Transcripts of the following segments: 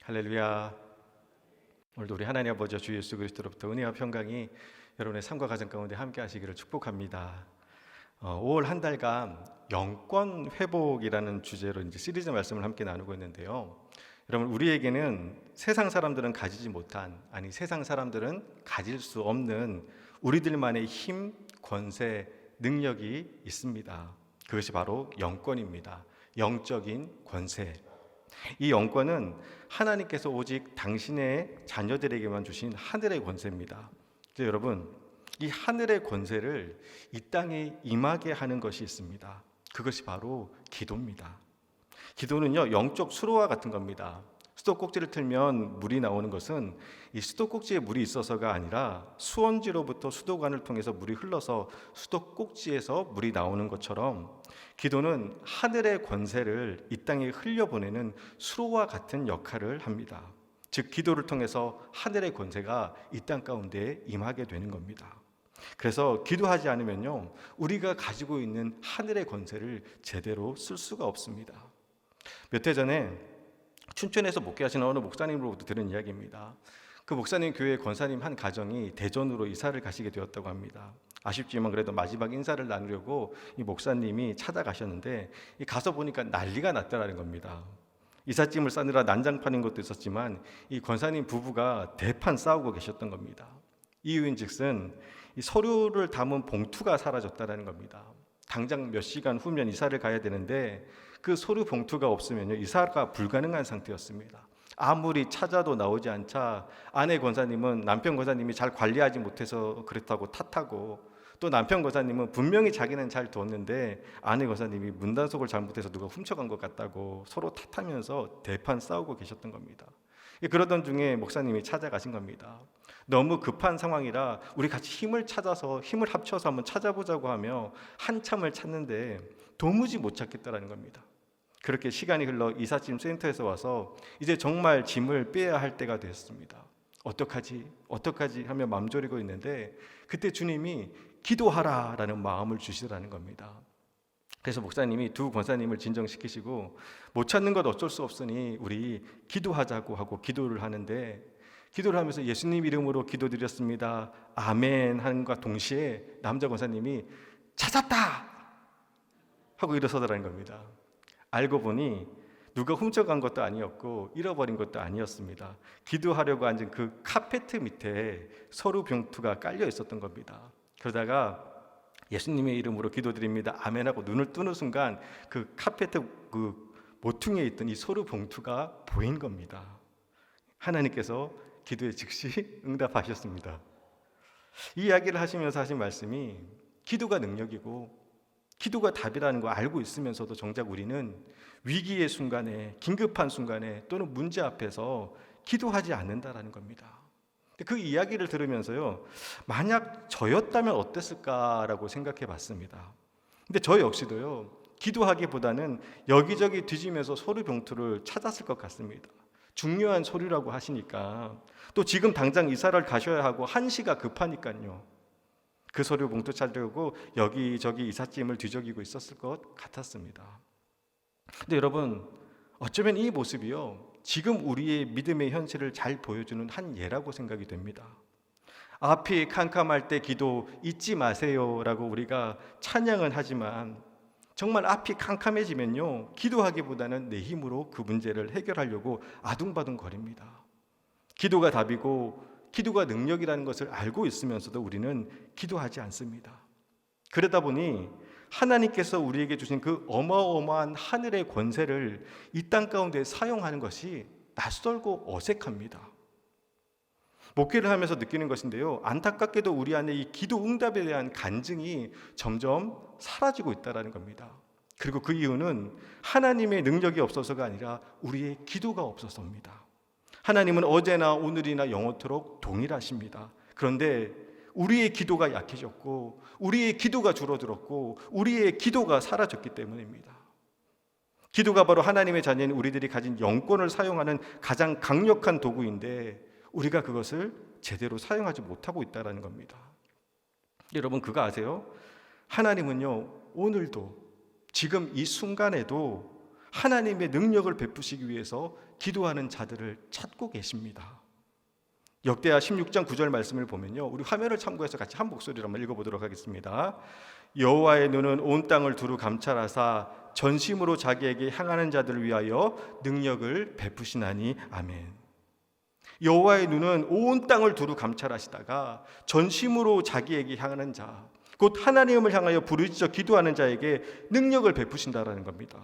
할렐루야. 오늘도 우리 하나님 아버지 주 예수 그리스도로부터 은혜와 평강이 여러분의 삶과 가정 가운데 함께 하시기를 축복합니다. 5월 한 달간 영권 회복이라는 주제로 이제 시리즈 말씀을 함께 나누고 있는데요. 여러분, 우리에게는 세상 사람들은 가지지 못한, 아니 세상 사람들은 가질 수 없는 우리들만의 힘, 권세, 능력이 있습니다. 그것이 바로 영권입니다. 영적인 권세. 이 영권은 하나님께서 오직 당신의 자녀들에게만 주신 하늘의 권세입니다. 그래서 여러분, 이 하늘의 권세를 이 땅에 임하게 하는 것이 있습니다. 그것이 바로 기도입니다. 기도는요, 영적 수로와 같은 겁니다. 수도꼭지를 틀면 물이 나오는 것은 이 수도꼭지에 물이 있어서가 아니라 수원지로부터 수도관을 통해서 물이 흘러서 수도꼭지에서 물이 나오는 것처럼 기도는 하늘의 권세를 이 땅에 흘려보내는 수로와 같은 역할을 합니다. 즉 기도를 통해서 하늘의 권세가 이 땅 가운데 임하게 되는 겁니다. 그래서 기도하지 않으면요, 우리가 가지고 있는 하늘의 권세를 제대로 쓸 수가 없습니다. 몇 해 전에 춘천에서 목회하시는 어느 목사님으로부터 들은 이야기입니다. 그 목사님 교회 권사님 한 가정이 대전으로 이사를 가시게 되었다고 합니다. 아쉽지만 그래도 마지막 인사를 나누려고 이 목사님이 찾아가셨는데 가서 보니까 난리가 났다라는 겁니다. 이삿짐을 싸느라 난장판인 것도 있었지만 이 권사님 부부가 대판 싸우고 계셨던 겁니다. 이유인즉슨 이 서류를 담은 봉투가 사라졌다라는 겁니다. 당장 몇 시간 후면 이사를 가야 되는데 그 서류 봉투가 없으면요, 이사가 불가능한 상태였습니다. 아무리 찾아도 나오지 않자 아내 권사님은 남편 권사님이 잘 관리하지 못해서 그렇다고 탓하고, 또 남편 권사님은 분명히 자기는 잘 뒀는데 아내 권사님이 문단속을 잘못해서 누가 훔쳐간 것 같다고 서로 탓하면서 대판 싸우고 계셨던 겁니다. 그러던 중에 목사님이 찾아가신 겁니다. 너무 급한 상황이라 우리 같이 힘을 찾아서 힘을 합쳐서 한번 찾아보자고 하며 한참을 찾는데 도무지 못 찾겠다라는 겁니다. 그렇게 시간이 흘러 이삿짐 센터에서 와서 이제 정말 짐을 빼야 할 때가 되었습니다. 어떡하지 하며 맘졸이고 있는데 그때 주님이 기도하라라는 마음을 주시더라는 겁니다. 그래서 목사님이 두 권사님을 진정시키시고 못 찾는 것 어쩔 수 없으니 우리 기도하자고 하고 기도를 하는데, 기도를 하면서 예수님 이름으로 기도드렸습니다, 아멘 하는과 동시에 남자 권사님이 찾았다 하고 일어서더라는 겁니다. 알고 보니 누가 훔쳐간 것도 아니었고 잃어버린 것도 아니었습니다. 기도하려고 앉은 그 카페트 밑에 서류 봉투가 깔려 있었던 겁니다. 그러다가 예수님의 이름으로 기도드립니다, 아멘 하고 눈을 뜨는 순간 그 카페트 그 모퉁이에 있던 이 서류 봉투가 보인 겁니다. 하나님께서 기도에 즉시 응답하셨습니다. 이 이야기를 하시면서 하신 말씀이 기도가 능력이고 기도가 답이라는 거 알고 있으면서도 정작 우리는 위기의 순간에, 긴급한 순간에 또는 문제 앞에서 기도하지 않는다라는 겁니다. 그 이야기를 들으면서요, 만약 저였다면 어땠을까라고 생각해 봤습니다. 근데 저 역시도요, 기도하기보다는 여기저기 뒤지면서 서류 봉투를 찾았을 것 같습니다. 중요한 서류라고 하시니까, 또 지금 당장 이사를 가셔야 하고 한시가 급하니까요, 그 서류 봉투 찾으려고 여기저기 이삿짐을 뒤적이고 있었을 것 같았습니다. 근데 여러분, 어쩌면 이 모습이요, 지금 우리의 믿음의 현실을 잘 보여주는 한 예라고 생각이 됩니다. 앞이 캄캄할 때 기도 잊지 마세요 라고 우리가 찬양은 하지만 정말 앞이 캄캄해지면요, 기도하기보다는 내 힘으로 그 문제를 해결하려고 아둥바둥 거립니다. 기도가 답이고 기도가 능력이라는 것을 알고 있으면서도 우리는 기도하지 않습니다. 그러다 보니 하나님께서 우리에게 주신 그 어마어마한 하늘의 권세를 이 땅 가운데 사용하는 것이 낯설고 어색합니다. 목회를 하면서 느끼는 것인데요, 안타깝게도 우리 안에 이 기도 응답에 대한 간증이 점점 사라지고 있다는 겁니다. 그리고 그 이유는 하나님의 능력이 없어서가 아니라 우리의 기도가 없어서입니다. 하나님은 어제나 오늘이나 영원토록 동일하십니다. 그런데 우리의 기도가 약해졌고 우리의 기도가 줄어들었고 우리의 기도가 사라졌기 때문입니다. 기도가 바로 하나님의 자녀인 우리들이 가진 영권을 사용하는 가장 강력한 도구인데 우리가 그것을 제대로 사용하지 못하고 있다는 겁니다. 여러분, 그거 아세요? 하나님은요, 오늘도 지금 이 순간에도 하나님의 능력을 베푸시기 위해서 기도하는 자들을 찾고 계십니다. 역대하 16장 9절 말씀을 보면요, 우리 화면을 참고해서 같이 한 목소리로 한번 읽어보도록 하겠습니다. 여호와의 눈은 온 땅을 두루 감찰하사 전심으로 자기에게 향하는 자들을 위하여 능력을 베푸시나니 아멘. 여호와의 눈은 온 땅을 두루 감찰하시다가 전심으로 자기에게 향하는 자, 곧 하나님을 향하여 부르짖어 기도하는 자에게 능력을 베푸신다라는 겁니다.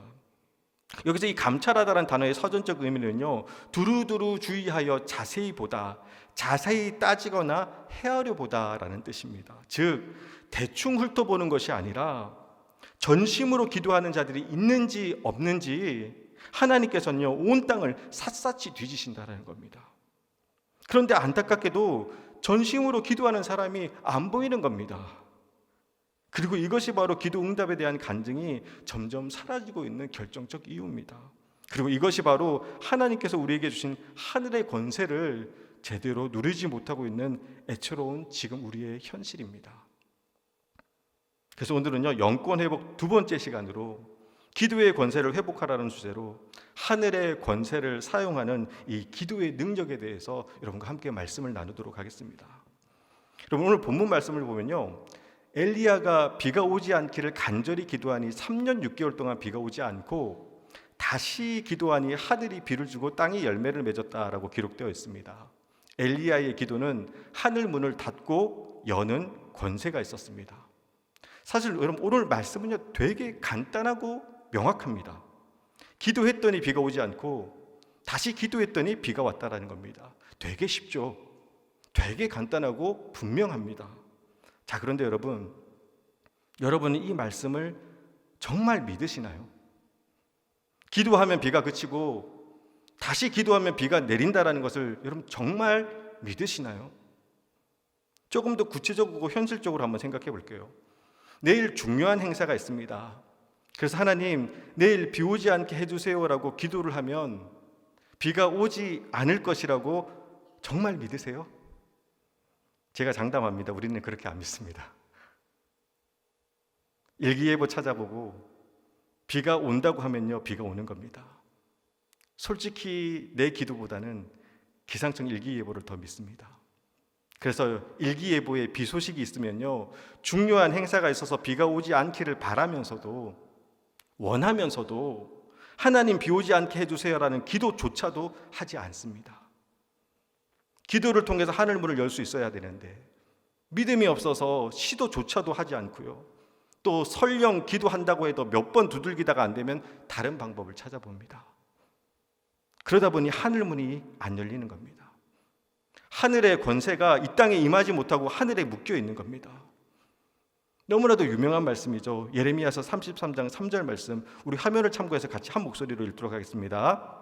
여기서 이 감찰하다라는 단어의 서전적 의미는요, 두루두루 주의하여 자세히 보다, 자세히 따지거나 헤아려 보다라는 뜻입니다. 즉 대충 훑어보는 것이 아니라 전심으로 기도하는 자들이 있는지 없는지 하나님께서는요, 온 땅을 샅샅이 뒤지신다라는 겁니다. 그런데 안타깝게도 전심으로 기도하는 사람이 안 보이는 겁니다. 그리고 이것이 바로 기도 응답에 대한 간증이 점점 사라지고 있는 결정적 이유입니다. 그리고 이것이 바로 하나님께서 우리에게 주신 하늘의 권세를 제대로 누리지 못하고 있는 애처로운 지금 우리의 현실입니다. 그래서 오늘은요, 영권 회복 두 번째 시간으로 기도의 권세를 회복하라는 주제로 하늘의 권세를 사용하는 이 기도의 능력에 대해서 여러분과 함께 말씀을 나누도록 하겠습니다. 여러분, 오늘 본문 말씀을 보면요, 엘리야가 비가 오지 않기를 간절히 기도하니 3년 6개월 동안 비가 오지 않고 다시 기도하니 하늘이 비를 주고 땅이 열매를 맺었다라고 기록되어 있습니다. 엘리야의 기도는 하늘 문을 닫고 여는 권세가 있었습니다. 사실 여러분, 오늘 말씀은요, 되게 간단하고 명확합니다. 기도했더니 비가 오지 않고 다시 기도했더니 비가 왔다라는 겁니다. 되게 쉽죠. 되게 간단하고 분명합니다. 자, 그런데 여러분은 이 말씀을 정말 믿으시나요? 기도하면 비가 그치고 다시 기도하면 비가 내린다라는 것을 여러분 정말 믿으시나요? 조금 더 구체적이고 현실적으로 한번 생각해 볼게요. 내일 중요한 행사가 있습니다. 그래서 하나님, 내일 비 오지 않게 해주세요라고 기도를 하면 비가 오지 않을 것이라고 정말 믿으세요? 제가 장담합니다. 우리는 그렇게 안 믿습니다. 일기예보 찾아보고 비가 온다고 하면요, 비가 오는 겁니다. 솔직히 내 기도보다는 기상청 일기예보를 더 믿습니다. 그래서 일기예보에 비 소식이 있으면요, 중요한 행사가 있어서 비가 오지 않기를 바라면서도 원하면서도 하나님 비 오지 않게 해주세요라는 기도조차도 하지 않습니다. 기도를 통해서 하늘 문을 열 수 있어야 되는데 믿음이 없어서 시도조차도 하지 않고요, 또 설령 기도한다고 해도 몇 번 두들기다가 안 되면 다른 방법을 찾아봅니다. 그러다 보니 하늘 문이 안 열리는 겁니다. 하늘의 권세가 이 땅에 임하지 못하고 하늘에 묶여 있는 겁니다. 너무나도 유명한 말씀이죠. 예레미야서 33장 3절 말씀, 우리 화면을 참고해서 같이 한 목소리로 읽도록 하겠습니다.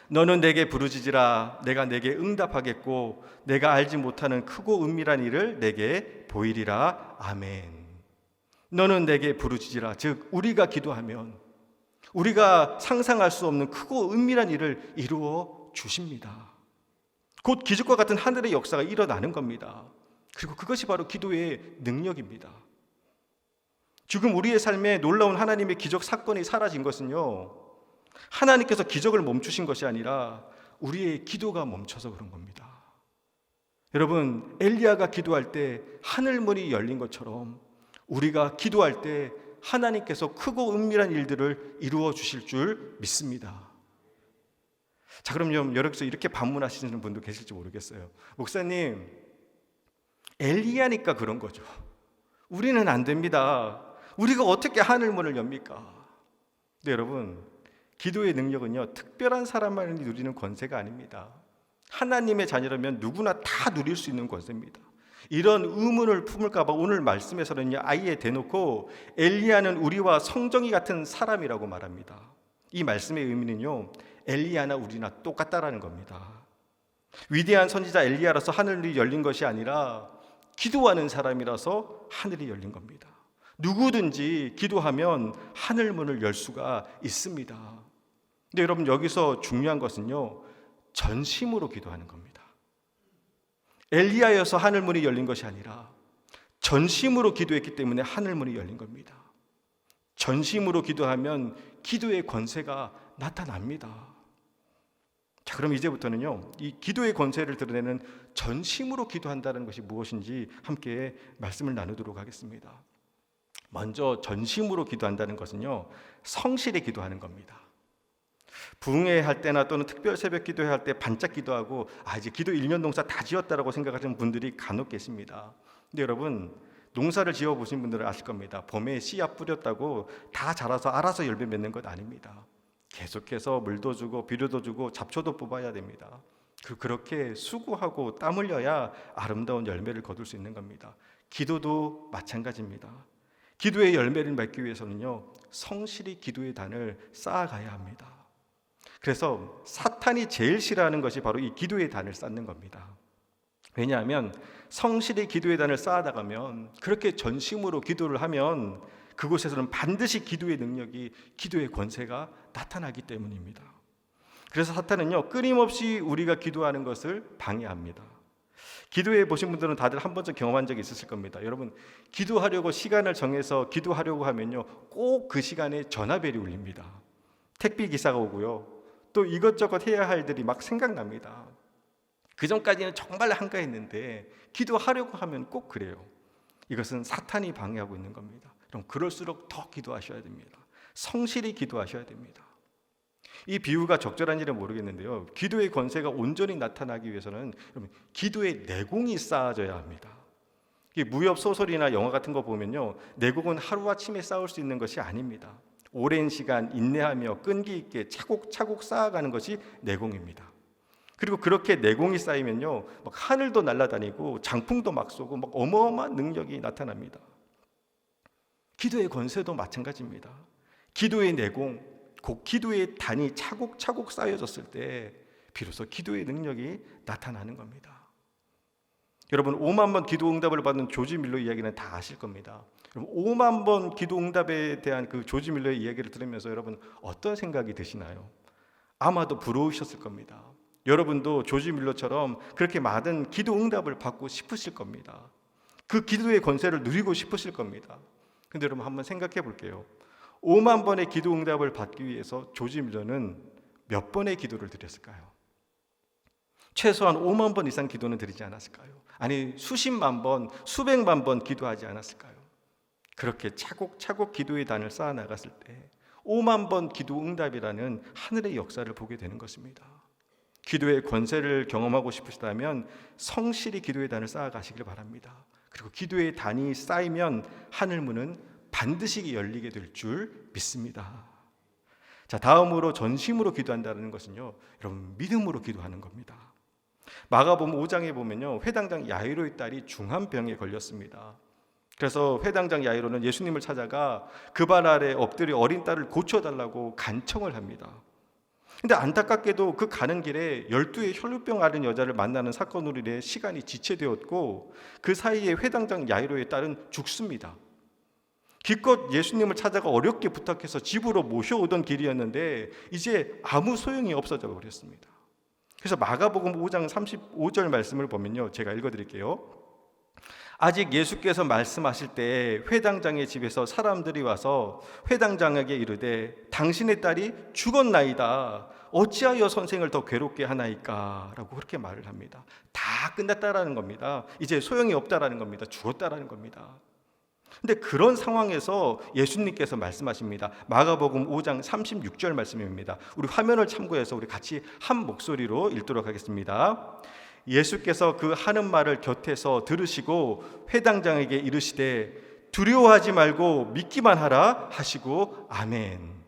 너는 내게 부르짖으라. 내가 내게 응답하겠고 내가 알지 못하는 크고 은밀한 일을 내게 보이리라. 아멘. 너는 내게 부르짖으라. 즉 우리가 기도하면 우리가 상상할 수 없는 크고 은밀한 일을 이루어 주십니다. 곧 기적과 같은 하늘의 역사가 일어나는 겁니다. 그리고 그것이 바로 기도의 능력입니다. 지금 우리의 삶에 놀라운 하나님의 기적 사건이 사라진 것은요, 하나님께서 기적을 멈추신 것이 아니라 우리의 기도가 멈춰서 그런 겁니다. 여러분, 엘리야가 기도할 때 하늘문이 열린 것처럼 우리가 기도할 때 하나님께서 크고 은밀한 일들을 이루어 주실 줄 믿습니다. 자, 그럼 여기서 이렇게 반문하시는 분도 계실지 모르겠어요. 목사님, 엘리야니까 그런 거죠. 우리는 안 됩니다. 우리가 어떻게 하늘문을 엽니까? 근데 여러분, 기도의 능력은요, 특별한 사람만이 누리는 권세가 아닙니다. 하나님의 자녀라면 누구나 다 누릴 수 있는 권세입니다. 이런 의문을 품을까 봐 오늘 말씀에서는요, 아예 대놓고 엘리야는 우리와 성정이 같은 사람이라고 말합니다. 이 말씀의 의미는요, 엘리야나 우리나 똑같다라는 겁니다. 위대한 선지자 엘리야라서 하늘이 열린 것이 아니라 기도하는 사람이라서 하늘이 열린 겁니다. 누구든지 기도하면 하늘문을 열 수가 있습니다. 근데 여러분, 여기서 중요한 것은요, 전심으로 기도하는 겁니다. 엘리야여서 하늘문이 열린 것이 아니라 전심으로 기도했기 때문에 하늘문이 열린 겁니다. 전심으로 기도하면 기도의 권세가 나타납니다. 자, 그럼 이제부터는요, 이 기도의 권세를 드러내는 전심으로 기도한다는 것이 무엇인지 함께 말씀을 나누도록 하겠습니다. 먼저 전심으로 기도한다는 것은요, 성실히 기도하는 겁니다. 부흥회 때나 또는 특별 새벽 기도회 할 때 반짝 기도하고 이제 기도 1년 농사 다 지었다라고 생각하시는 분들이 간혹 계십니다. 근데 여러분, 농사를 지어 보신 분들은 아실 겁니다. 봄에 씨앗 뿌렸다고 다 자라서 알아서 열매 맺는 것 아닙니다. 계속해서 물도 주고 비료도 주고 잡초도 뽑아야 됩니다. 그렇게 수고하고 땀 흘려야 아름다운 열매를 거둘 수 있는 겁니다. 기도도 마찬가지입니다. 기도의 열매를 맺기 위해서는요, 성실히 기도의 단을 쌓아가야 합니다. 그래서 사탄이 제일 싫어하는 것이 바로 이 기도의 단을 쌓는 겁니다. 왜냐하면 성실히 기도의 단을 쌓아나가면, 그렇게 전심으로 기도를 하면 그곳에서는 반드시 기도의 능력이, 기도의 권세가 나타나기 때문입니다. 그래서 사탄은요, 끊임없이 우리가 기도하는 것을 방해합니다. 기도해 보신 분들은 다들 한 번쯤 경험한 적이 있으실 겁니다. 여러분, 기도하려고 시간을 정해서 기도하려고 하면요, 꼭 그 시간에 전화벨이 울립니다. 택배 기사가 오고요, 또 이것저것 해야 할 일들이 막 생각납니다. 그 전까지는 정말 한가했는데 기도하려고 하면 꼭 그래요. 이것은 사탄이 방해하고 있는 겁니다. 그럼 그럴수록 더 기도하셔야 됩니다. 성실히 기도하셔야 됩니다. 이 비유가 적절한지는 모르겠는데요, 기도의 권세가 온전히 나타나기 위해서는 기도의 내공이 쌓아져야 합니다. 무협 소설이나 영화 같은 거 보면요, 내공은 하루아침에 쌓을 수 있는 것이 아닙니다. 오랜 시간 인내하며 끈기 있게 차곡차곡 쌓아가는 것이 내공입니다. 그리고 그렇게 내공이 쌓이면요, 막 하늘도 날아다니고 장풍도 막 쏘고 막 어마어마한 능력이 나타납니다. 기도의 권세도 마찬가지입니다. 기도의 내공, 곧 기도의 단이 차곡차곡 쌓여졌을 때 비로소 기도의 능력이 나타나는 겁니다. 여러분, 5만 번 기도 응답을 받은 조지 밀러 이야기는 다 아실 겁니다. 여러분, 5만 번 기도 응답에 대한 그 조지 밀러의 이야기를 들으면서 여러분 어떤 생각이 드시나요? 아마도 부러우셨을 겁니다. 여러분도 조지 밀러처럼 그렇게 많은 기도 응답을 받고 싶으실 겁니다. 그 기도의 권세를 누리고 싶으실 겁니다. 근데 여러분, 한번 생각해 볼게요. 5만 번의 기도 응답을 받기 위해서 조지 밀러는 몇 번의 기도를 드렸을까요? 최소한 5만 번 이상 기도는 드리지 않았을까요? 아니, 수십만 번, 수백만 번 기도하지 않았을까요? 그렇게 차곡차곡 기도의 단을 쌓아 나갔을 때 5만 번 기도 응답이라는 하늘의 역사를 보게 되는 것입니다. 기도의 권세를 경험하고 싶으시다면 성실히 기도의 단을 쌓아 가시길 바랍니다. 그리고 기도의 단이 쌓이면 하늘문은 반드시 열리게 될 줄 믿습니다. 자, 다음으로 전심으로 기도한다는 것은요, 여러분, 믿음으로 기도하는 겁니다. 마가복음 5장에 보면요, 회당장 야이로의 딸이 중한 병에 걸렸습니다. 그래서 회당장 야이로는 예수님을 찾아가 그 발 아래 엎드려 어린 딸을 고쳐달라고 간청을 합니다. 근데 안타깝게도 그 가는 길에 12의 혈루병 앓은 여자를 만나는 사건으로 인해 시간이 지체되었고, 그 사이에 회당장 야이로의 딸은 죽습니다. 기껏 예수님을 찾아가 어렵게 부탁해서 집으로 모셔오던 길이었는데 이제 아무 소용이 없어져 버렸습니다. 그래서 마가복음 5장 35절 말씀을 보면요, 제가 읽어드릴게요. 아직 예수께서 말씀하실 때 회당장의 집에서 사람들이 와서 회당장에게 이르되 당신의 딸이 죽었나이다. 어찌하여 선생을 더 괴롭게 하나이까? 라고 그렇게 말을 합니다. 다 끝났다라는 겁니다. 이제 소용이 없다라는 겁니다. 죽었다라는 겁니다. 근데 그런 상황에서 예수님께서 말씀하십니다. 마가복음 5장 36절 말씀입니다. 우리 화면을 참고해서 우리 같이 한 목소리로 읽도록 하겠습니다. 예수께서 그 하는 말을 곁에서 들으시고 회당장에게 이르시되 두려워하지 말고 믿기만 하라 하시고 아멘.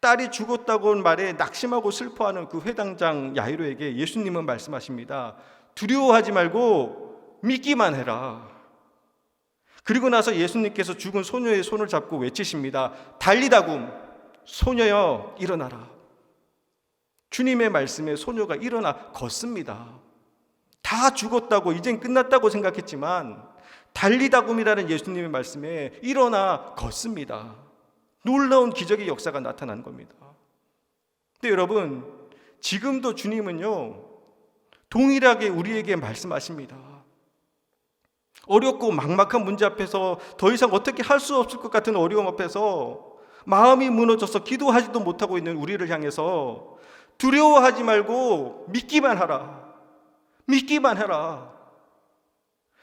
딸이 죽었다고 말에 낙심하고 슬퍼하는 그 회당장 야이로에게 예수님은 말씀하십니다. 두려워하지 말고 믿기만 해라. 그리고 나서 예수님께서 죽은 소녀의 손을 잡고 외치십니다. 달리다굼, 소녀여 일어나라. 주님의 말씀에 소녀가 일어나 걷습니다. 다 죽었다고 이젠 끝났다고 생각했지만 달리다굼이라는 예수님의 말씀에 일어나 걷습니다. 놀라운 기적의 역사가 나타난 겁니다. 근데 여러분, 지금도 주님은요, 동일하게 우리에게 말씀하십니다. 어렵고 막막한 문제 앞에서 더 이상 어떻게 할 수 없을 것 같은 어려움 앞에서 마음이 무너져서 기도하지도 못하고 있는 우리를 향해서 두려워하지 말고 믿기만 하라. 믿기만 해라.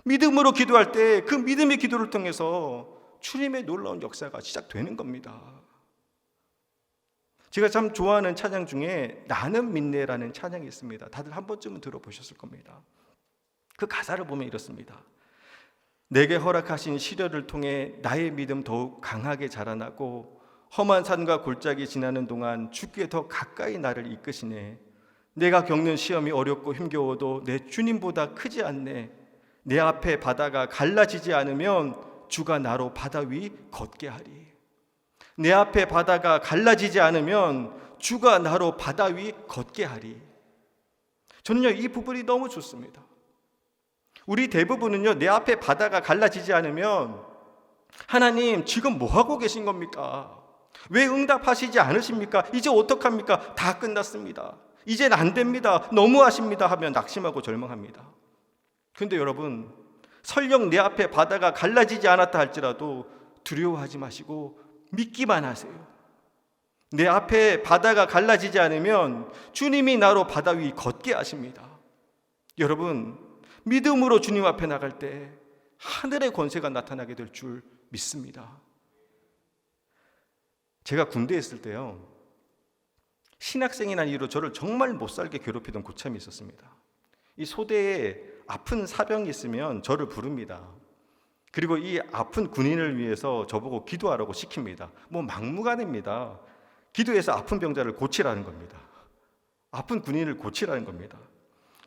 믿음으로 기도할 때 그 믿음의 기도를 통해서 주님의 놀라운 역사가 시작되는 겁니다. 제가 참 좋아하는 찬양 중에 나는 믿네라는 찬양이 있습니다. 다들 한 번쯤은 들어보셨을 겁니다. 그 가사를 보면 이렇습니다. 내게 허락하신 시련을 통해 나의 믿음 더욱 강하게 자라나고 험한 산과 골짜기 지나는 동안 주께 더 가까이 나를 이끄시네. 내가 겪는 시험이 어렵고 힘겨워도 내 주님보다 크지 않네. 내 앞에 바다가 갈라지지 않으면 주가 나로 바다 위 걷게 하리. 내 앞에 바다가 갈라지지 않으면 주가 나로 바다 위 걷게 하리. 저는요, 이 부분이 너무 좋습니다. 우리 대부분은요, 내 앞에 바다가 갈라지지 않으면 하나님 지금 뭐 하고 계신 겁니까? 왜 응답하시지 않으십니까? 이제 어떡합니까? 다 끝났습니다. 이젠 안 됩니다. 너무하십니다 하면 낙심하고 절망합니다. 그런데 여러분, 설령 내 앞에 바다가 갈라지지 않았다 할지라도 두려워하지 마시고 믿기만 하세요. 내 앞에 바다가 갈라지지 않으면 주님이 나로 바다 위 걷게 하십니다. 여러분, 믿음으로 주님 앞에 나갈 때 하늘의 권세가 나타나게 될 줄 믿습니다. 제가 군대에 있을 때요, 신학생이라는 이유로 저를 정말 못살게 괴롭히던 고참이 있었습니다. 이 소대에 아픈 사병이 있으면 저를 부릅니다. 그리고 이 아픈 군인을 위해서 저보고 기도하라고 시킵니다. 뭐 막무가내입니다. 기도해서 아픈 병자를 고치라는 겁니다. 아픈 군인을 고치라는 겁니다.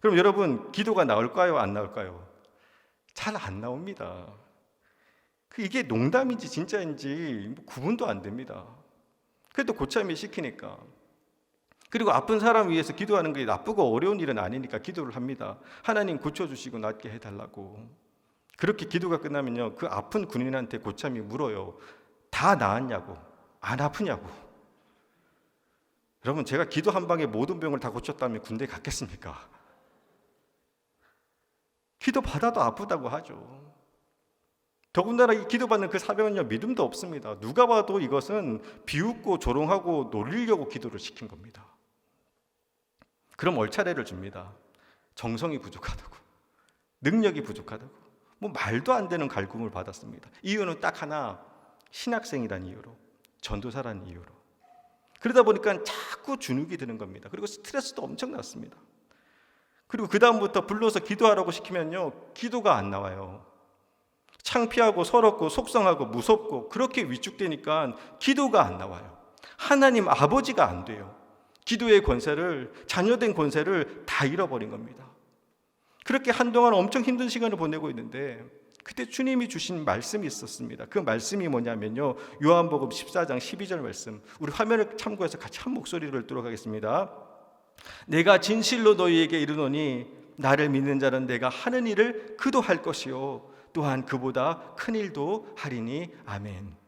그럼 여러분, 기도가 나올까요? 안 나올까요? 잘 안 나옵니다. 이게 농담인지 진짜인지 구분도 안 됩니다. 그래도 고참이 시키니까. 그리고 아픈 사람 위해서 기도하는 게 나쁘고 어려운 일은 아니니까 기도를 합니다. 하나님 고쳐주시고 낫게 해달라고. 그렇게 기도가 끝나면요, 그 아픈 군인한테 고참이 물어요. 다 나았냐고, 안 아프냐고. 여러분, 제가 기도 한 방에 모든 병을 다 고쳤다면 군대 갔겠습니까? 기도 받아도 아프다고 하죠. 더군다나 이 기도받는 그 사병은요, 믿음도 없습니다. 누가 봐도 이것은 비웃고 조롱하고 놀리려고 기도를 시킨 겁니다. 그럼 얼차례를 줍니다. 정성이 부족하다고, 능력이 부족하다고, 뭐 말도 안 되는 갈굼을 받았습니다. 이유는 딱 하나, 신학생이라는 이유로, 전도사라는 이유로. 그러다 보니까 자꾸 주눅이 드는 겁니다. 그리고 스트레스도 엄청났습니다. 그리고 그 다음부터 불러서 기도하라고 시키면요, 기도가 안 나와요. 창피하고 서럽고 속상하고 무섭고 그렇게 위축되니까 기도가 안 나와요. 하나님 아버지가 안 돼요. 기도의 권세를, 자녀된 권세를 다 잃어버린 겁니다. 그렇게 한동안 엄청 힘든 시간을 보내고 있는데 그때 주님이 주신 말씀이 있었습니다. 그 말씀이 뭐냐면요, 요한복음 14장 12절 말씀, 우리 화면을 참고해서 같이 한 목소리를 들어가겠습니다. 내가 진실로 너희에게 이르노니 나를 믿는 자는 내가 하는 일을 그도 할 것이요 또한 그보다 큰 일도 하리니. 아멘.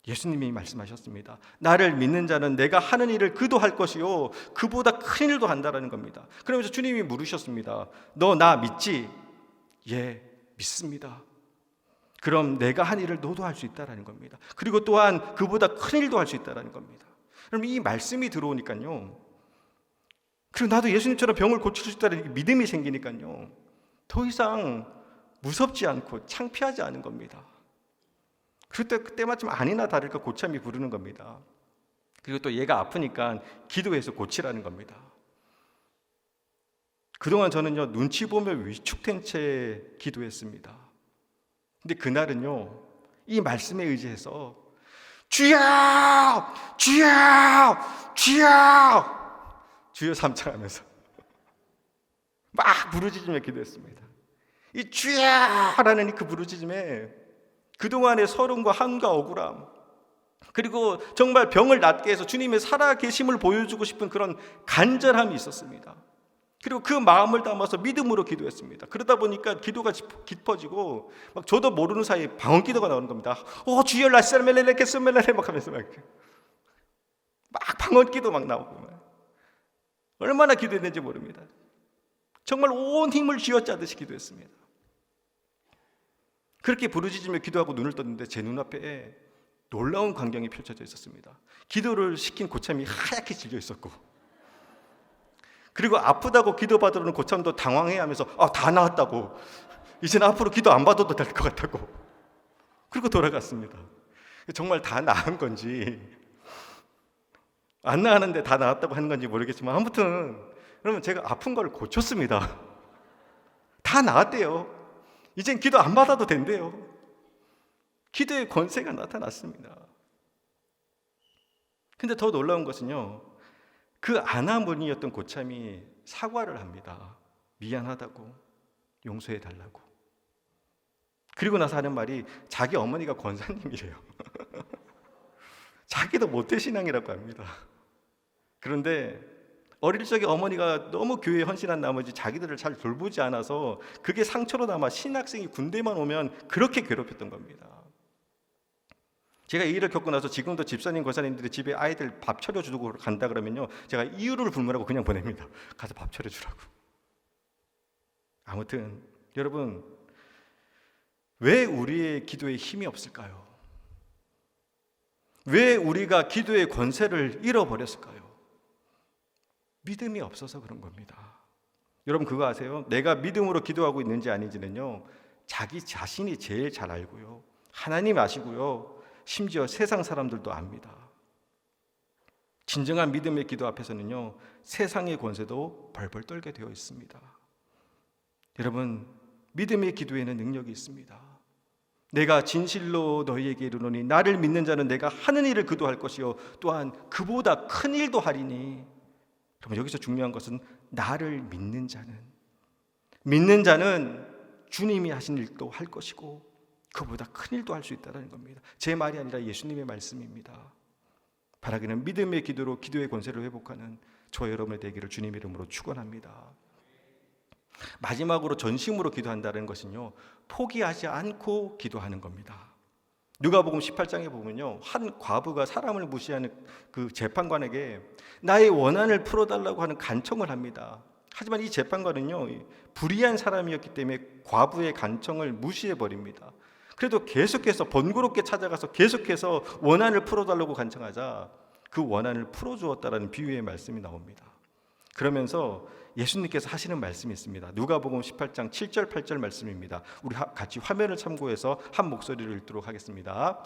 예수님이 말씀하셨습니다. 나를 믿는 자는 내가 하는 일을 그도 할 것이요 그보다 큰 일도 한다라는 겁니다. 그러면서 주님이 물으셨습니다. 너 나 믿지? 예, 믿습니다. 그럼 내가 한 일을 너도 할 수 있다라는 겁니다. 그리고 또한 그보다 큰 일도 할 수 있다라는 겁니다. 그럼 이 말씀이 들어오니까요, 그리고 나도 예수님처럼 병을 고칠 수 있다는 믿음이 생기니까요, 더 이상 무섭지 않고 창피하지 않은 겁니다. 그때 마침 아니나 다를까 고참이 부르는 겁니다. 그리고 또 얘가 아프니까 기도해서 고치라는 겁니다. 그동안 저는요, 눈치 보며 위축된 채 기도했습니다. 근데 그날은요, 이 말씀에 의지해서 주여! 주여! 주여! 주여 삼창하면서 막 부르짖으며 기도했습니다. 이 주여라는 그 부르짖음에 그동안의 서름과 한과 억울함, 그리고 정말 병을 낫게 해서 주님의 살아계심을 보여주고 싶은 그런 간절함이 있었습니다. 그리고 그 마음을 담아서 믿음으로 기도했습니다. 그러다 보니까 기도가 깊어지고 막 저도 모르는 사이에 방언기도가 나오는 겁니다. 주여 라시멜레레케스멜레레 막 하면서 막 방언기도 막 나오고, 얼마나 기도했는지 모릅니다. 정말 온 힘을 쥐어짜듯이 기도했습니다. 그렇게 부르짖으며 기도하고 눈을 떴는데 제 눈앞에 놀라운 광경이 펼쳐져 있었습니다. 기도를 시킨 고참이 하얗게 질려 있었고, 그리고 아프다고 기도받으려는 고참도 당황해하면서 다 나았다고, 이제는 앞으로 기도 안 받아도 될 것 같다고, 그리고 돌아갔습니다. 정말 다 나은 건지 안 나았는데 다 나았다고 하는 건지 모르겠지만, 아무튼 그러면 제가 아픈 걸 고쳤습니다. 다 나았대요. 이젠 기도 안 받아도 된대요. 기도의 권세가 나타났습니다. 근데 더 놀라운 것은요, 그 아나문이었던 고참이 사과를 합니다. 미안하다고, 용서해달라고. 그리고 나서 하는 말이 자기 어머니가 권사님이래요. 자기도 모태신앙이라고 합니다. 그런데 어릴 적에 어머니가 너무 교회에 헌신한 나머지 자기들을 잘 돌보지 않아서 그게 상처로 남아 신학생이 군대만 오면 그렇게 괴롭혔던 겁니다. 제가 이 일을 겪고 나서 지금도 집사님, 권사님들이 집에 아이들 밥 차려주고 간다 그러면요, 제가 이유를 불문하고 그냥 보냅니다. 가서 밥 차려주라고. 아무튼 여러분, 왜 우리의 기도에 힘이 없을까요? 왜 우리가 기도의 권세를 잃어버렸을까요? 믿음이 없어서 그런 겁니다. 여러분 그거 아세요? 내가 믿음으로 기도하고 있는지 아닌지는요, 자기 자신이 제일 잘 알고요, 하나님 아시고요, 심지어 세상 사람들도 압니다. 진정한 믿음의 기도 앞에서는요, 세상의 권세도 벌벌 떨게 되어 있습니다. 여러분, 믿음의 기도에는 능력이 있습니다. 내가 진실로 너희에게 이르노니 나를 믿는 자는 내가 하는 일을 그도 할 것이요 또한 그보다 큰 일도 하리니. 여러분, 여기서 중요한 것은 나를 믿는 자는 주님이 하신 일도 할 것이고 그보다 큰 일도 할 수 있다는 겁니다. 제 말이 아니라 예수님의 말씀입니다. 바라기는 믿음의 기도로 기도의 권세를 회복하는 저와 여러분의 되기를 주님 이름으로 축원합니다. 마지막으로 전심으로 기도한다는 것은요, 포기하지 않고 기도하는 겁니다. 누가복음 18장에 보면요, 한 과부가 사람을 무시하는 그 재판관에게 나의 원한을 풀어달라고 하는 간청을 합니다. 하지만 이 재판관은요, 불의한 사람이었기 때문에 과부의 간청을 무시해버립니다. 그래도 계속해서 번거롭게 찾아가서 계속해서 원한을 풀어달라고 간청하자 그 원한을 풀어주었다라는 비유의 말씀이 나옵니다. 그러면서 예수님께서 하시는 말씀이 있습니다. 누가복음 18장 7절 8절 말씀입니다. 우리 같이 화면을 참고해서 한 목소리를 읽도록 하겠습니다.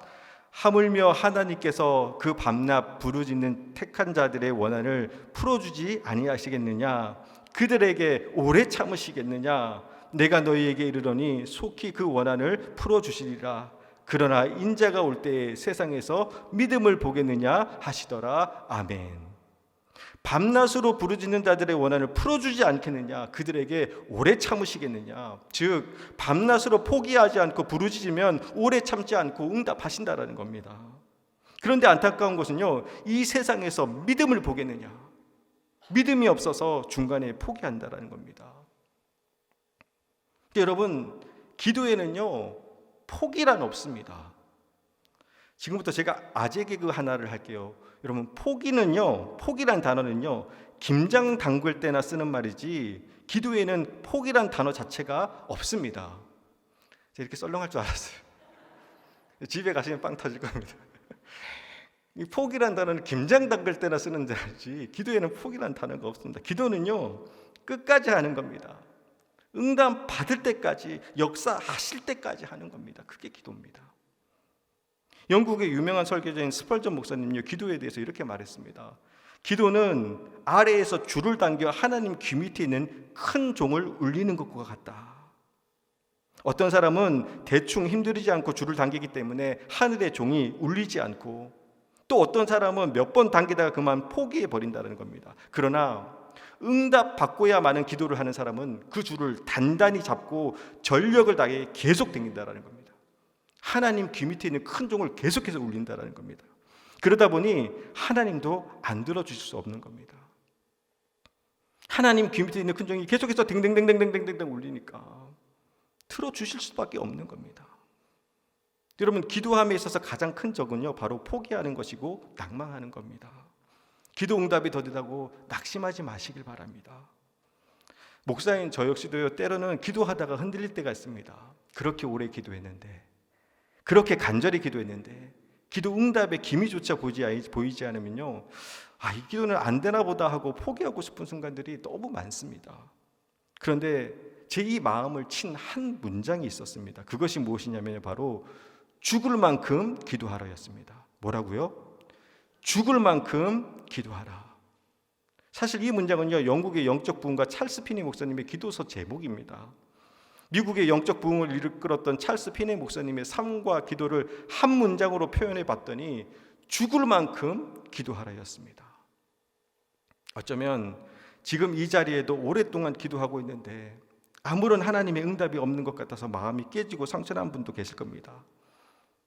하물며 하나님께서 그 밤낮 부르짖는 택한 자들의 원한을 풀어주지 아니하시겠느냐? 그들에게 오래 참으시겠느냐? 내가 너희에게 이르노니 속히 그 원한을 풀어주시리라. 그러나 인자가 올 때에 세상에서 믿음을 보겠느냐 하시더라. 아멘. 밤낮으로 부르짖는 자들의 원한을 풀어주지 않겠느냐? 그들에게 오래 참으시겠느냐? 즉 밤낮으로 포기하지 않고 부르짖으면 오래 참지 않고 응답하신다라는 겁니다. 그런데 안타까운 것은요, 이 세상에서 믿음을 보겠느냐? 믿음이 없어서 중간에 포기한다라는 겁니다. 여러분, 기도에는요, 포기란 없습니다. 지금부터 제가 아재 개그 하나를 할게요. 여러분, 포기란 단어는요, 김장 담글 때나 쓰는 말이지 기도에는 포기란 단어 자체가 없습니다. 제가 이렇게 썰렁할 줄 알았어요. 집에 가시면 빵 터질 겁니다. 이 포기란 단어는 김장 담글 때나 쓰는 단어지 기도에는 포기란 단어가 없습니다. 기도는요, 끝까지 하는 겁니다. 응답 받을 때까지, 역사하실 때까지 하는 겁니다. 그게 기도입니다. 영국의 유명한 설교자인 스펄전 목사님요, 기도에 대해서 이렇게 말했습니다. 기도는 아래에서 줄을 당겨 하나님 귀 밑에 있는 큰 종을 울리는 것과 같다. 어떤 사람은 대충 힘들이지 않고 줄을 당기기 때문에 하늘의 종이 울리지 않고, 또 어떤 사람은 몇 번 당기다가 그만 포기해 버린다는 겁니다. 그러나 응답 받고야 마는 기도를 하는 사람은 그 줄을 단단히 잡고 전력을 다해 계속 당긴다는 겁니다. 하나님 귀 밑에 있는 큰 종을 계속해서 울린다는 겁니다. 그러다 보니 하나님도 안 들어주실 수 없는 겁니다. 하나님 귀 밑에 있는 큰 종이 계속해서 댕댕댕댕댕댕댕 울리니까 들어주실 수밖에 없는 겁니다. 여러분, 기도함에 있어서 가장 큰 적은요, 바로 포기하는 것이고 낭망하는 겁니다. 기도 응답이 더디다고 낙심하지 마시길 바랍니다. 목사인 저 역시도요, 때로는 기도하다가 흔들릴 때가 있습니다. 그렇게 오래 기도했는데, 그렇게 간절히 기도했는데 기도 응답의 기미조차 보이지 않으면요, 이 기도는 안 되나 보다 하고 포기하고 싶은 순간들이 너무 많습니다. 그런데 제 이 마음을 친 한 문장이 있었습니다. 그것이 무엇이냐면 바로 죽을 만큼 기도하라였습니다. 뭐라고요? 죽을 만큼 기도하라. 사실 이 문장은요, 영국의 영적 부흥가 찰스 피니 목사님의 기도서 제목입니다. 미국의 영적 부흥을 이끌었던 찰스 피니 목사님의 삶과 기도를 한 문장으로 표현해 봤더니 죽을 만큼 기도하라였습니다. 어쩌면 지금 이 자리에도 오랫동안 기도하고 있는데 아무런 하나님의 응답이 없는 것 같아서 마음이 깨지고 상처난 분도 계실 겁니다.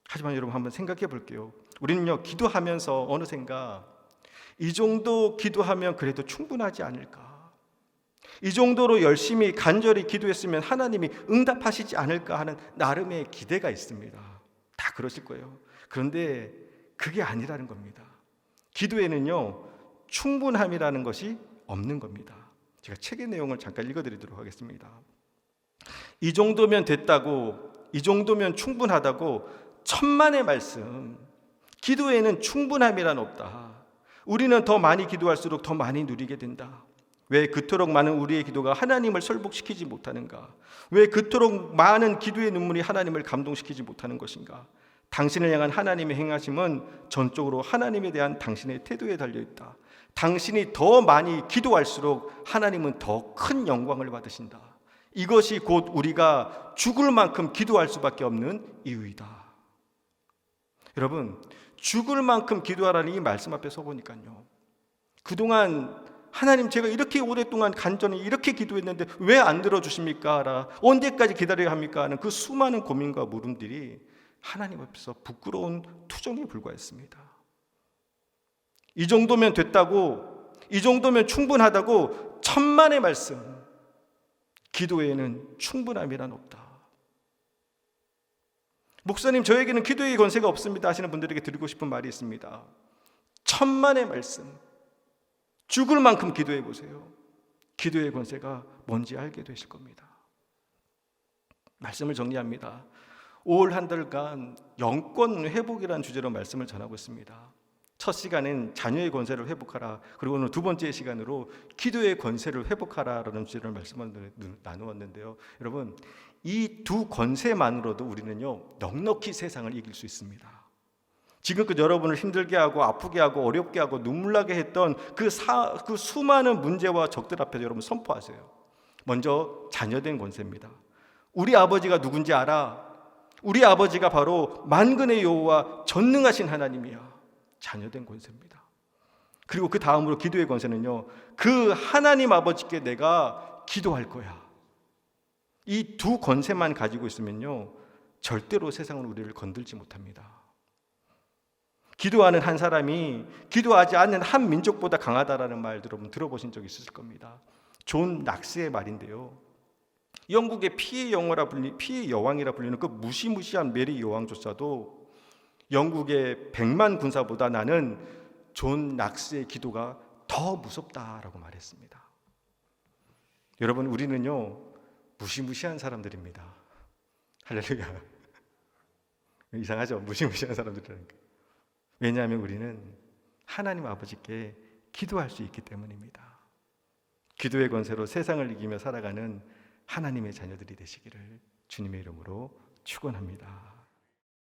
하지만 여러분, 한번 생각해 볼게요. 우리는요, 기도하면서 어느샌가 이 정도 기도하면 그래도 충분하지 않을까, 이 정도로 열심히 간절히 기도했으면 하나님이 응답하시지 않을까 하는 나름의 기대가 있습니다. 다 그러실 거예요. 그런데 그게 아니라는 겁니다. 기도에는요, 충분함이라는 것이 없는 겁니다. 제가 책의 내용을 잠깐 읽어드리도록 하겠습니다. 이 정도면 됐다고, 이 정도면 충분하다고 천만의 말씀, 기도에는 충분함이란 없다. 우리는 더 많이 기도할수록 더 많이 누리게 된다. 왜 그토록 많은 우리의 기도가 하나님을 설복시키지 못하는가? 왜 그토록 많은 기도의 눈물이 하나님을 감동시키지 못하는 것인가? 당신을 향한 하나님의 행하심은 전적으로 하나님에 대한 당신의 태도에 달려있다. 당신이 더 많이 기도할수록 하나님은 더 큰 영광을 받으신다. 이것이 곧 우리가 죽을 만큼 기도할 수밖에 없는 이유이다. 여러분, 죽을 만큼 기도하라는 이 말씀 앞에 서보니까요, 그동안 하나님, 제가 이렇게 오랫동안 간절히 이렇게 기도했는데 왜 안 들어주십니까? 언제까지 기다려야 합니까? 하는 그 수많은 고민과 물음들이 하나님 앞에서 부끄러운 투정에 불과했습니다. 이 정도면 됐다고, 이 정도면 충분하다고 천만의 말씀, 기도에는 충분함이란 없다. 목사님, 저에게는 기도의 권세가 없습니다 하시는 분들에게 드리고 싶은 말이 있습니다. 천만의 말씀, 죽을 만큼 기도해 보세요. 기도의 권세가 뭔지 알게 되실 겁니다. 말씀을 정리합니다. 5월 한 달간 영권 회복이라는 주제로 말씀을 전하고 있습니다. 첫 시간은 자녀의 권세를 회복하라, 그리고 오늘 두 번째 시간으로 기도의 권세를 회복하라라는 주제로 말씀을 나누었는데요. 여러분, 이 두 권세만으로도 우리는요, 넉넉히 세상을 이길 수 있습니다. 지금껏 여러분을 힘들게 하고 아프게 하고 어렵게 하고 눈물나게 했던 그 수많은 문제와 적들 앞에서 여러분 선포하세요. 먼저 자녀된 권세입니다. 우리 아버지가 누군지 알아? 우리 아버지가 바로 만군의 여호와 전능하신 하나님이야. 자녀된 권세입니다. 그리고 그 다음으로 기도의 권세는요, 그 하나님 아버지께 내가 기도할 거야. 이 두 권세만 가지고 있으면요, 절대로 세상은 우리를 건들지 못합니다. 기도하는 한 사람이 기도하지 않는 한 민족보다 강하다라는 말 여러분 들어보신 적 있으실 겁니다. 존 낙스의 말인데요, 영국의 피의 여왕이라 불리는 그 무시무시한 메리 여왕조차도 영국의 100만 군사보다 나는 존 낙스의 기도가 더 무섭다라고 말했습니다. 여러분, 우리는요, 무시무시한 사람들입니다. 할렐루야. 이상하죠? 무시무시한 사람들이라는 게. 왜냐하면 우리는 하나님 아버지께 기도할 수 있기 때문입니다. 기도의 권세로 세상을 이기며 살아가는 하나님의 자녀들이 되시기를 주님의 이름으로 축원합니다.